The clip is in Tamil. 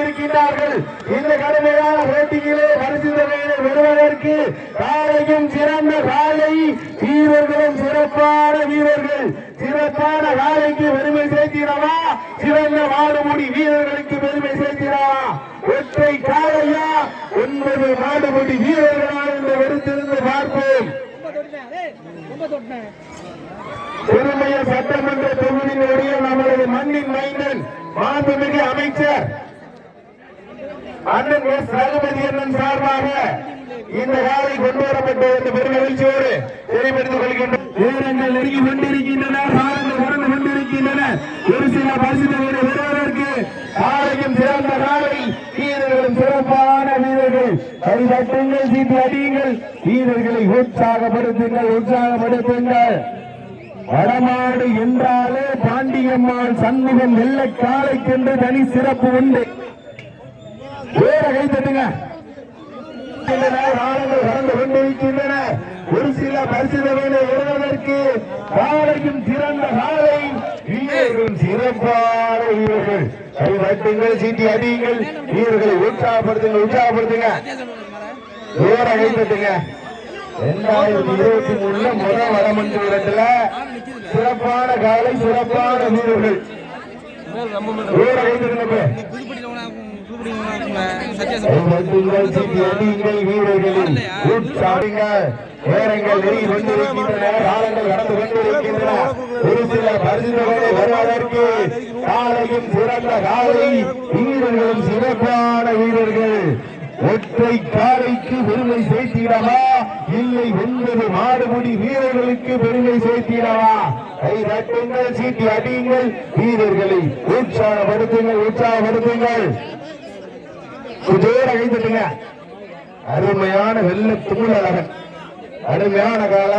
கொண்டிருக்கிறார்கள். இந்த கடுமையான போட்டியிலே பரிசு தொகையை பெறுவதற்கு காலையும் சிறந்த காலை வீரர்களும் சிறப்பான வீரர்கள். சிறப்பான காலைக்கு பெருமை சேர்த்திடவா, சிறந்த மாடுமுடி வீரர்களுக்கு பெருமை சேர்த்திடவா? ஒற்றை காலையா 9 மாடுமுடி வீரர்களா என்று வெறுத்திருந்து பார்ப்போம். பெருமைய சட்டமன்ற தொகுதியினுடைய நமது மண்ணின் மைந்தன் மாண்புமிகு அமைச்சர் அண்ணன் எஸ் ரகுபதி அண்ணன் சார்பாக இந்த காலை கொண்டு வரப்பட்டு இந்த பெருமகிழ்ச்சியோடு தெரிவித்துக் கொள்கின்றனர். வீரர்கள் நெருங்கி கொண்டிருக்கின்றன, காலங்கள் கடந்து கொண்டிருக்கின்றன. ஒரு சில பரிசுகளை பெறுவதற்கு காலையும் சிறந்த காலை வீரர்களும் சிறப்பான வீரர்கள். கைதட்டுங்கள், சீட்டு அடியுங்கள், வீரர்களை உற்சாகப்படுத்துங்கள், உற்சாகப்படுத்துங்கள். வடமாடு என்றாலே பாண்டியம்மாள் சண்முகம் வெள்ள காலைக்கென்று தனி சிறப்பு உண்டு. வேற கைதட்டுங்க. நடந்து கொண்டிருக்கின்றன. ஒரு சில பரிசுகளை பெறுவதற்கு காலையும் சிறந்த காலை வீரர்களும் சிறப்பான வீரர்கள். கைதட்டுங்கள், சீட்டி அடியுங்கள், வீரர்களை உற்சாகப்படுத்துங்க, உற்சாகப்படுத்துங்க. வேற கைதட்டுங்க. 2023 முதல் வடமஞ்சு விரட்டுல சிறப்பான காலை, சிறப்பான வீரர்கள். வீரர்களின் உற்சாகங்க நேரங்கள் நெருங்கி கொண்டிருக்கின்றன, காலங்கள் கடந்து கொண்டிருக்கின்றன. ஒரு சில பரிசுகளை வருவதற்கு காலையும் சிறந்த காலை வீரர்களும் சிறப்பான வீரர்கள். ஒற்றை காலைக்கு பெருமை சேர்த்திடவா, இல்லை 9 மாடுமுடி வீரர்களுக்கு பெருமை சேர்த்திடவா? கை தட்டுங்கள், சீட்டி அடியுங்கள், வீரர்களை உற்சாகப்படுத்துங்கள், உற்சாகப்படுத்துங்கள். குஜேர கை தட்டுங்க. அருமையான வெள்ள துமிழகன், அருமையான கால